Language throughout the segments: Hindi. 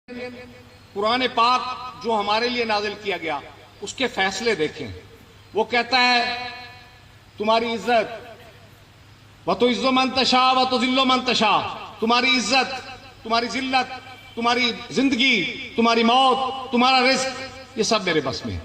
कुरान पाक जो हमारे लिए नाजिल किया गया उसके फैसले देखें। वो कहता है तुम्हारी इज्जत व तो इज्जो मंतशा व तो जिल्लो मंतशा, तुम्हारी इज्जत, तुम्हारी जिल्लत, तुम्हारी जिंदगी, तुम्हारी मौत, तुम्हारा रिस्क, ये सब मेरे बस में है।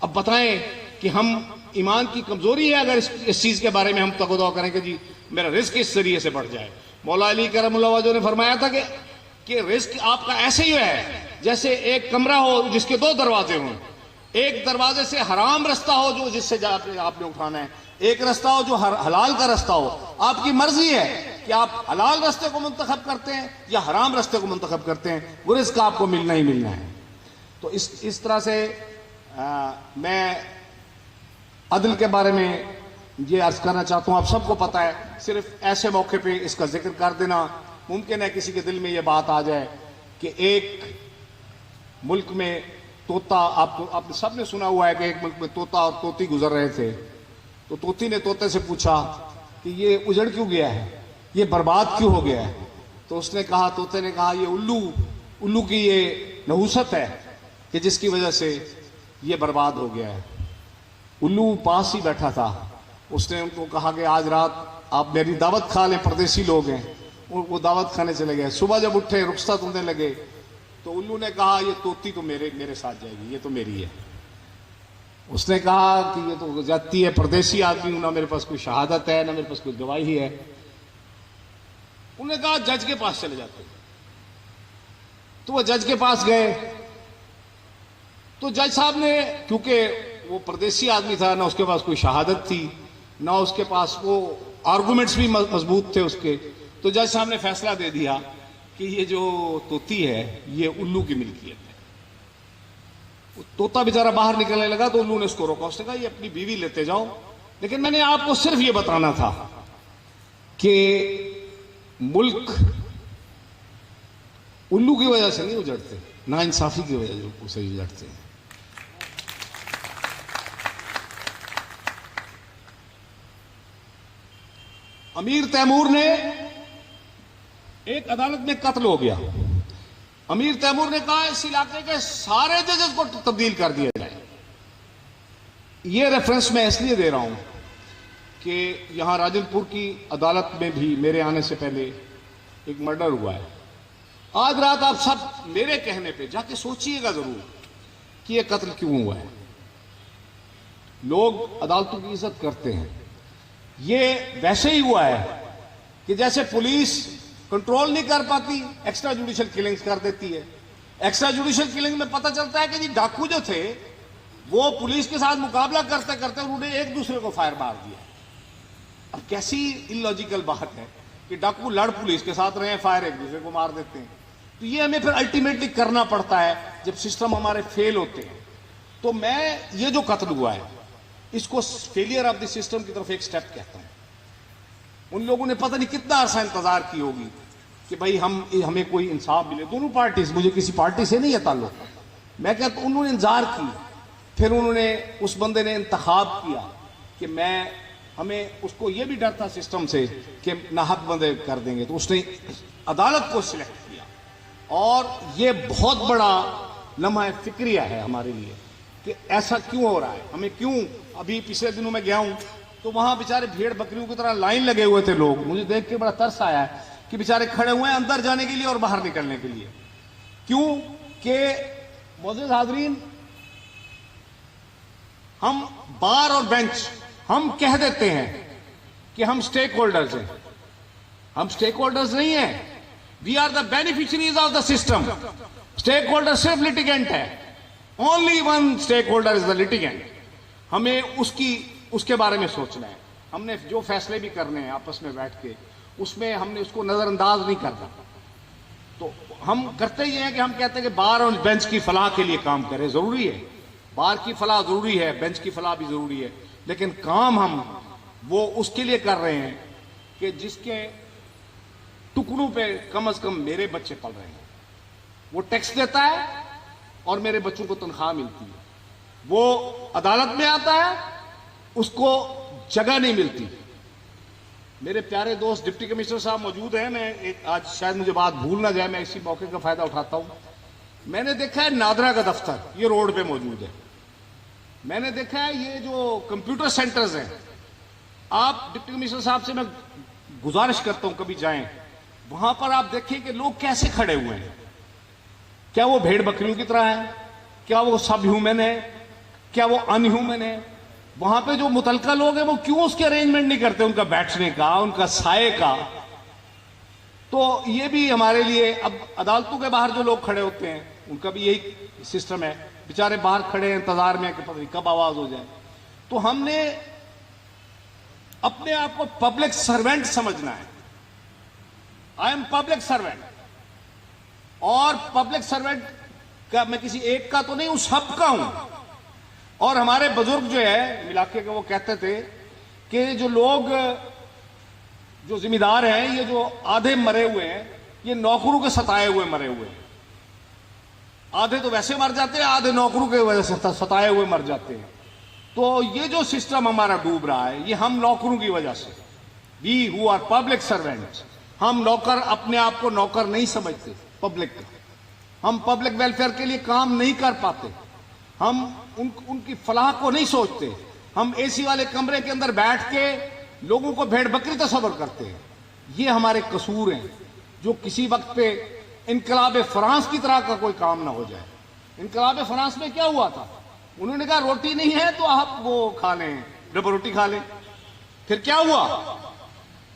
अब बताएं कि हम ईमान की कमजोरी है अगर इस चीज के बारे में हम तगदो करें कि जी मेरा रिस्क इस जरिए से बढ़ जाए। मौला अली करमुल्लाह वजह ने फरमाया था कि रिस्क आपका ऐसे ही है जैसे एक कमरा हो जिसके दो दरवाजे हों। एक दरवाजे से हराम रास्ता हो जो जिससे आपने उठाना है, एक रास्ता हो जो हलाल का रास्ता हो। आपकी मर्जी है कि आप हलाल रास्ते को मुंतखब करते हैं या हराम रास्ते को मुंतखब करते हैं, वो रिस्क आपको मिलना ही मिलना है। तो इस तरह से मैं अदल के बारे में ये अर्ज करना चाहता हूं। आप सबको पता है, सिर्फ ऐसे मौके पे इसका जिक्र कर देना मुमकिन है किसी के दिल में ये बात आ जाए कि एक मुल्क में तोता, आपने सबने सुना हुआ है कि एक मुल्क में तोता और तोती गुजर रहे थे। तो तोती ने तोते से पूछा कि ये उजड़ क्यों गया है, ये बर्बाद क्यों हो गया है। तो उसने कहा, तोते ने कहा, ये उल्लू की ये नहुसत है कि जिसकी वजह से ये बर्बाद हो गया है। उल्लू पास ही बैठा था, उसने उनको कहा कि आज रात आप मेरी दावत खा लें, परदेसी लोग हैं। वो दावत खाने चले गए। सुबह जब उठे, रुखसत होने लगे, तो उल्लू ने कहा ये तोती तो मेरे साथ जाएगी, ये तो मेरी है। उसने कहा कि ये तो जाती है, परदेसी आदमी हूं, ना मेरे पास कोई शहादत है, ना मेरे पास कोई गवाही है। उन्होंने कहा जज के पास चले जाते। तो वो जज के पास गए। तो जज साहब ने, क्योंकि वो परदेसी आदमी था, ना उसके पास कोई शहादत थी, ना उसके पास वो आर्गूमेंट्स भी मजबूत थे उसके, तो जज साहब ने फैसला दे दिया कि ये जो तोती है ये उल्लू की मिल्कियत है। तोता बेचारा बाहर निकलने लगा तो उल्लू ने उसको रोका। उसने कहा ये अपनी बीवी लेते जाओ, लेकिन मैंने आपको सिर्फ ये बताना था कि मुल्क उल्लू की वजह से नहीं उजड़ते, ना इंसाफी की वजह से उजड़ते हैं। अमीर तैमूर ने, एक अदालत में कत्ल हो गया। अमीर तैमूर ने कहा इस इलाके के सारे जजेस को तब्दील कर दिया जाए। यह रेफरेंस मैं इसलिए दे रहा हूं कि यहां राजनपुर की अदालत में भी मेरे आने से पहले एक मर्डर हुआ है। आज रात आप सब मेरे कहने पे जाके सोचिएगा जरूर कि यह कत्ल क्यों हुआ है। लोग अदालतों की इज्जत करते हैं। यह वैसे ही हुआ है कि जैसे पुलिस कंट्रोल नहीं कर पाती, एक्स्ट्रा जुडिशियल किलिंग्स कर देती है। एक्स्ट्रा जुडिशियल किलिंग में पता चलता है कि जी डाकू जो थे वो पुलिस के साथ मुकाबला करते करते उन्होंने एक दूसरे को फायर मार दिया। अब कैसी इलॉजिकल बात है कि डाकू लड़ पुलिस के साथ रहे, फायर एक दूसरे को मार देते हैं। तो ये हमें फिर अल्टीमेटली करना पड़ता है जब सिस्टम हमारे फेल होते हैं। तो मैं ये जो कत्ल हुआ है इसको फेलियर ऑफ द सिस्टम की तरफ एक स्टेप कहता हूं। उन लोगों ने पता नहीं कितना अरसा इंतजार की होगी कि भाई हमें कोई इंसाफ मिले। दोनों पार्टी, मुझे किसी पार्टी से नहीं है ताल्लुक, मैं कहता उन्होंने इंतजार की। फिर उन्होंने, उस बंदे ने इंतखाब किया कि हमें उसको ये भी डर था सिस्टम से कि नाहक बंदे कर देंगे, तो उसने अदालत को सिलेक्ट किया। और ये बहुत बड़ा लम्हा फिक्रिया है हमारे लिए कि ऐसा क्यों हो रहा है, हमें क्यों। अभी पिछले दिनों में गया हूं तो वहां बेचारे भेड़ बकरियों की तरह लाइन लगे हुए थे लोग। मुझे देख के बड़ा तरस आया है कि बेचारे खड़े हुए हैं अंदर जाने के लिए और बाहर निकलने के लिए। क्यों कि मोअज़्ज़िज़ हाज़रीन, हम बार और बेंच हम कह देते हैं कि हम स्टेक होल्डर्स हैं। हम स्टेक होल्डर्स नहीं हैं, we are the beneficiaries of the system. Stakeholder सिर्फ लिटिगेंट है। Only one stakeholder is the litigant. हमें उसके बारे में सोचना है। हमने जो फैसले भी करने हैं आपस में बैठ के, उसमें हमने उसको नजरअंदाज नहीं करना। तो हम करते ही हैं कि हम कहते हैं कि बार और बेंच की फलाह के लिए काम करें। जरूरी है, बार की फलाह जरूरी है, बेंच की फलाह भी जरूरी है, लेकिन काम हम वो उसके लिए कर रहे हैं कि जिसके टुकड़ों पे कम से कम मेरे बच्चे पल रहे हैं। वो टैक्स देता है और मेरे बच्चों को तनख्वाह मिलती है। वो अदालत में आता है, उसको जगह नहीं मिलती। मेरे प्यारे दोस्त डिप्टी कमिश्नर साहब मौजूद हैं। मैं आज शायद मुझे बात भूल ना जाए, मैं इसी मौके का फायदा उठाता हूं मैंने देखा है नादरा का दफ्तर, ये रोड पे मौजूद है। मैंने देखा है ये जो कंप्यूटर सेंटर्स हैं, आप डिप्टी कमिश्नर साहब से मैं गुजारिश करता हूं कभी जाएं, वहां पर आप देखें कि लोग कैसे खड़े हुए हैं। क्या वो भेड़ बकरियों की तरह है? क्या वो सब ह्यूमन है? क्या वो अनह्यूमन है? वहां पे जो मुतलका लोग हैं वो क्यों उसके अरेंजमेंट नहीं करते, उनका बैठने का, उनका साए का? तो ये भी हमारे लिए, अब अदालतों के बाहर जो लोग खड़े होते हैं उनका भी यही सिस्टम है, बेचारे बाहर खड़े हैं इंतजार में कि पता नहीं कब आवाज हो जाए। तो हमने अपने आप को पब्लिक सर्वेंट समझना है। आई एम पब्लिक सर्वेंट, और पब्लिक सर्वेंट का मैं किसी एक का तो नहीं हूं, सबका हूं। और हमारे बुजुर्ग जो है इलाके के वो कहते थे कि जो लोग, जो जिम्मेदार हैं, ये जो आधे मरे हुए हैं, ये नौकरों के सताए हुए मरे हुए हैं। आधे तो वैसे मर जाते हैं, आधे नौकरों के वजह से सताए हुए मर जाते हैं। तो ये जो सिस्टम हमारा डूब रहा है, ये हम नौकरों की वजह से। We who are public servants, हम नौकर, अपने आप को नौकर नहीं समझते पब्लिक का। हम पब्लिक वेलफेयर के लिए काम नहीं कर पाते, हम उनकी फलाह को नहीं सोचते। हम एसी वाले कमरे के अंदर बैठ के लोगों को भेड़ बकरी तस्वर करते हैं। ये हमारे कसूर हैं, जो किसी वक्त पे इनकलाब फ्रांस की तरह का कोई काम ना हो जाए। इनकलाब फ्रांस में क्या हुआ था? उन्होंने कहा रोटी नहीं है तो आप वो खा लें, डबल रोटी खा लें। फिर क्या हुआ?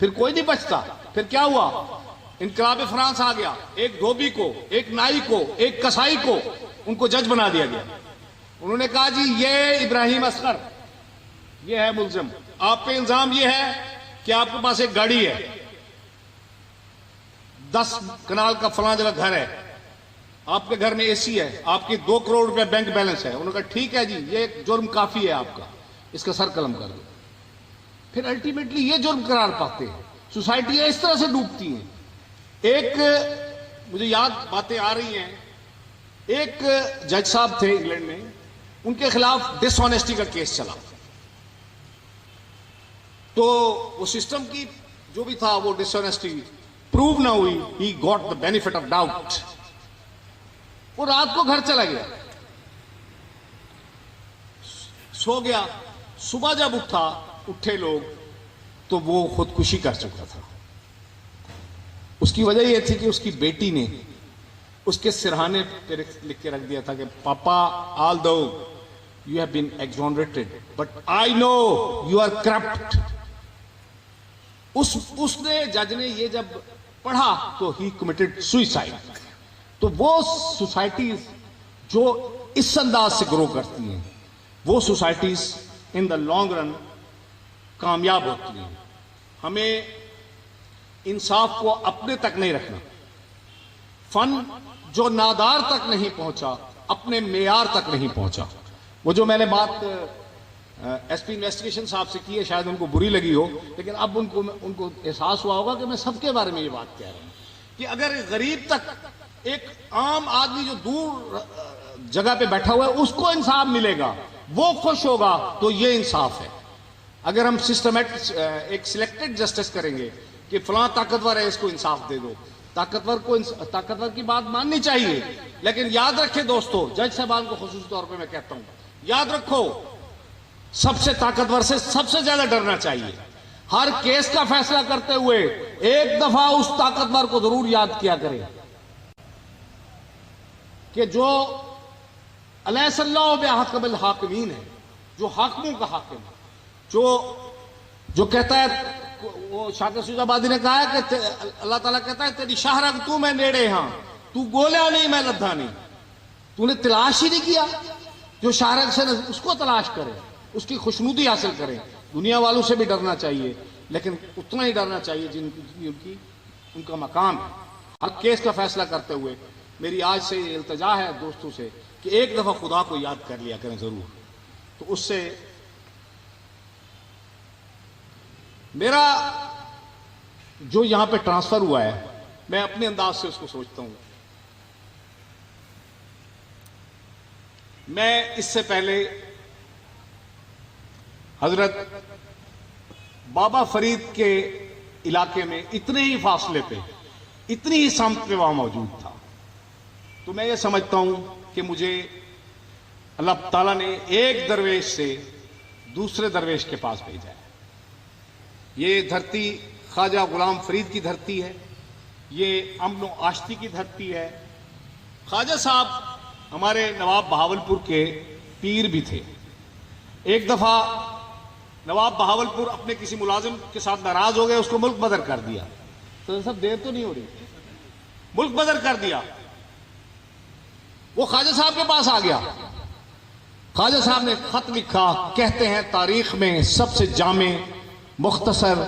फिर कोई नहीं बचता। फिर क्या हुआ? इनकलाब फ्रांस आ गया। एक धोबी को, एक नाई को, एक कसाई को उनको जज बना दिया गया। उन्होंने कहा जी ये इब्राहिम असगर, ये है मुलजिम, आप पे इल्जाम ये है कि आपके पास एक गाड़ी है, 10 कनाल का फलां जगह घर है, आपके घर में एसी है, आपकी 2 करोड़ रुपया बैंक बैलेंस है। उन्होंने कहा ठीक है जी, ये जुर्म काफी है आपका, इसका सर कलम कर दो। फिर अल्टीमेटली ये जुर्म करार पाते हैं। सोसाइटियां इस तरह से डूबती हैं। एक मुझे याद बातें आ रही हैं, एक जज साहब थे इंग्लैंड में, उनके खिलाफ डिसऑनेस्टी का केस चला। तो वो सिस्टम की जो भी था वो डिसऑनेस्टी प्रूव ना हुई, he got the benefit of doubt. वो रात को घर चला गया, सो गया। सुबह जब उठे लोग तो वो खुदकुशी कर चुका था। उसकी वजह यह थी कि उसकी बेटी ने उसके सिरहाने पे लिख के रख दिया था कि पापा, although you have been exonerated but I know you are corrupt. उसने, जज ने ये जब पढ़ा तो ही कमिटेड सुइसाइड। तो वो सोसाइटीज जो इस अंदाज से ग्रो करती हैं, वो societies in the long run कामयाब होती हैं। हमें इंसाफ को अपने तक नहीं रखना। फन जो नादार तक नहीं पहुंचा, अपने मेयार तक नहीं पहुंचा। वो जो मैंने बात एसपी इन्वेस्टिगेशन साहब से की है, शायद उनको बुरी लगी हो, लेकिन अब उनको एहसास हुआ होगा कि मैं सबके बारे में ये बात कह रहा हूं कि अगर गरीब तक, एक आम आदमी जो दूर जगह पे बैठा हुआ है, उसको इंसाफ मिलेगा, वो खुश होगा, तो ये इंसाफ है। अगर हम सिस्टमेटिक एक सिलेक्टेड जस्टिस करेंगे कि फलां ताकतवर है, इसको इंसाफ दे दो, ताकतवर की बात माननी चाहिए। लेकिन याद रखें दोस्तों, जज साहबान को खुसूसी तौर पे मैं कहता हूं, याद रखो, सबसे ताकतवर से सबसे ज्यादा डरना चाहिए। हर केस का फैसला करते हुए एक दफा उस ताकतवर को जरूर याद किया करें कि जो अलैहिस्सलाहु बिअहकमिल हाकिमीन है, जो हाकिमों का हाकिम है, जो कहता है, वो शाकिर सुजाबादी ने कहा है कि अल्लाह ताला कहता है तेरी शाहरग तू मैं नेड़े, हां तू गोला नहीं मैं लद्दा नहीं। तूने तलाश ही नहीं किया। जो शाहरग से उसको तलाश करे, उसकी खुशनुदी हासिल करें। दुनिया वालों से भी डरना चाहिए, लेकिन उतना ही डरना चाहिए जिनकी उनका मकाम है। हर केस का फैसला करते हुए मेरी आज से इल्तिजा है दोस्तों से कि एक दफा खुदा को याद कर लिया करें जरूर। तो उससे मेरा जो यहां पे ट्रांसफर हुआ है, मैं अपने अंदाज से उसको सोचता हूं। मैं इससे पहले हजरत बाबा फरीद के इलाके में इतने ही फासले पे, इतनी ही समत पे वहां मौजूद था। तो मैं ये समझता हूं कि मुझे अल्लाह ताला ने एक दरवेश से दूसरे दरवेश के पास भेजा है। ये धरती ख्वाजा गुलाम फरीद की धरती है, ये अमन आश्ती की धरती है। ख्वाजा साहब हमारे नवाब बहावलपुर के पीर भी थे। एक दफा नवाब बहावलपुर अपने किसी मुलाजिम के साथ नाराज हो गए, उसको मुल्क बदर कर दिया। तो सब देर तो नहीं हो रही, मुल्क बदर कर दिया। वो ख्वाजा साहब के पास आ गया। ख्वाजा साहब ने खत लिखा, कहते हैं तारीख में सबसे जामे, मुख्तसर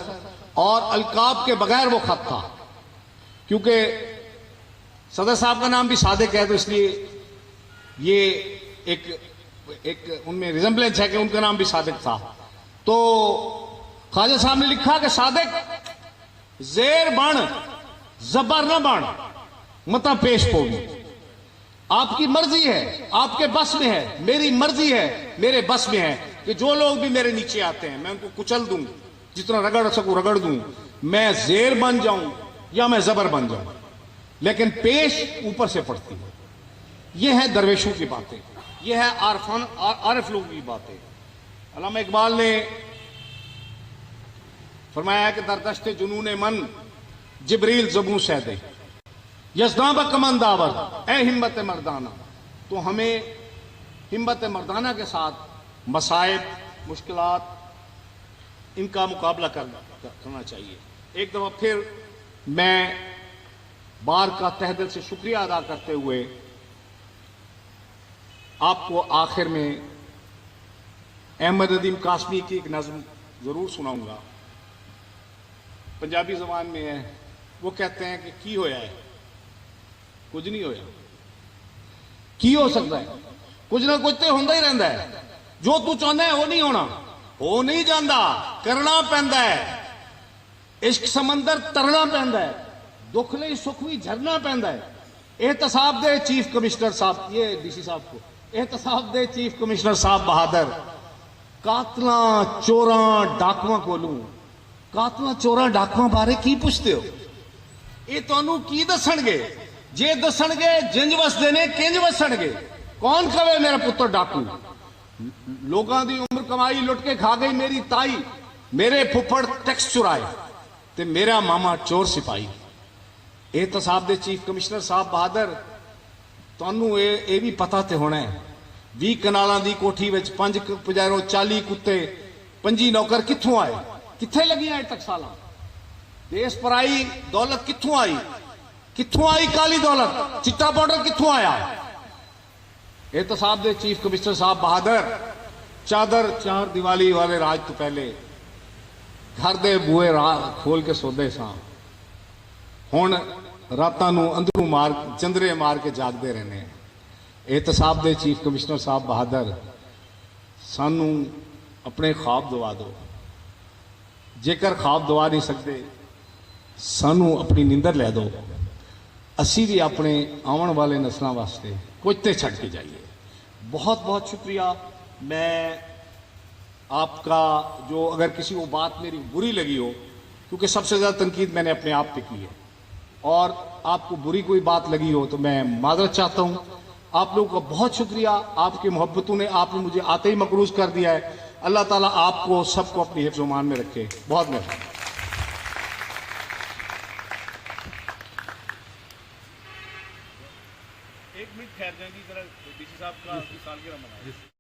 और अलकाब के बगैर वो खत था, क्योंकि सदर साहब का नाम भी सादिक है, तो इसलिए ये एक उनमें रिजेंबलेंस है कि उनका नाम भी सादिक था। तो ख्वाजा साहब ने लिखा कि सादिक जेर बण जबर न बण मता पेश पोगी, आपकी मर्जी है, आपके बस में है, मेरी मर्जी है, मेरे बस में है कि जो लोग भी मेरे नीचे आते हैं मैं उनको कुचल दूं, जितना रगड़ सकूं रगड़ दूं, मैं जेर बन जाऊं या मैं जबर बन जाऊं, लेकिन पेश ऊपर से पड़ती है। यह है दरवेशों की बातें, यह है आरिफ लोगों की बातें। अल्लामा इकबाल ने फरमाया कि दरदश्ते जुनून मन जिब्रील ज़बू सैदे यज़दाब कमन दावर ए हिम्मत मर्दाना। तो हमें हिम्मत मर्दाना के साथ मसाइब मुश्किलात इनका मुकाबला करना चाहिए। एक दफ़ा फिर मैं बार का तहे दिल से शुक्रिया अदा करते हुए आपको आखिर में अहमद नदीम कासमी की एक नज़्म ज़रूर सुनाऊंगा। पंजाबी ज़बान में है। वो कहते हैं कि की होया है, कुछ नहीं होया। की हो सकता है, कुछ ना कुछ तो होंदा ही रहता है। जो तू चाहता है वो नहीं होना, हो नहीं जाता, करना पैंदा है। इश्क समंदर तरना पैंदा है, दुख लई सुख भी झरना पैंदा है। एहतसाब दे चीफ कमिश्नर साहब, ये डीसी साहब को, एहतसाब दे चीफ कमिश्नर साहब बहादुर, कातला चोरां डाकुआं कोलू, कातला चोरां डाकुआं बारे की पुछते हो? ये तुहानू की दसणगे? जे दसणगे जिंज वसदे ने किंज वसणगे? कौन कवे मेरा पुत्र डाकू? लोगों की उम्र कमाई लुट के खा गई मेरी ताई, मेरे फुफड़ टैक्स चुराए ते मेरा मामा चोर सिपाही। एहतसाब दे चीफ कमिश्नर साहब बहादुर, तुहानू ये भी पता ते होना है 20 कनालों की कोठी विच 5 पजारो 40 कुत्ते 25 नौकर कित्थों आए? कित्थे लगियां टकसालां? देश पराई दौलत कित्थों आई? कित्थों आई काली दौलत? चिट्टा पाउडर कित्थों आया? एहतसाब दे चीफ कमिश्नर साहब बहादुर, चादर 4 दिवाली वाले राज तो पहले घर दे बूहे खोल के सोते सां, हुण रातां नूं अंदरों मार चंदरे मार के जागते रहने। एहतसाब दे चीफ कमिश्नर साहब बहादुर, सानू अपने ख्वाब दवा दो। जेकर ख्वाब दवा नहीं सकते, सानू अपनी नींदर लै दो। असी भी अपने आने वाले नस्लों वास्ते कुछ तो छड़ के जाइए। बहुत बहुत शुक्रिया। मैं आपका जो अगर किसी को बात मेरी बुरी लगी हो, क्योंकि सबसे ज़्यादा तनकीद मैंने अपने आप पे की है, और आपको बुरी कोई बात लगी हो तो मैं माजरत चाहता हूँ। आप लोगों का बहुत शुक्रिया। आपकी मोहब्बतों ने आपने मुझे आते ही मकरूज कर दिया है। अल्लाह ताला आपको सबको अपनी हिफ्ज़-ओ-मान में रखे। बहुत मेहरबानी। एक मिनट ठहर जाएंगी, जरा डीसी साहब का सालगिरह मनाएं।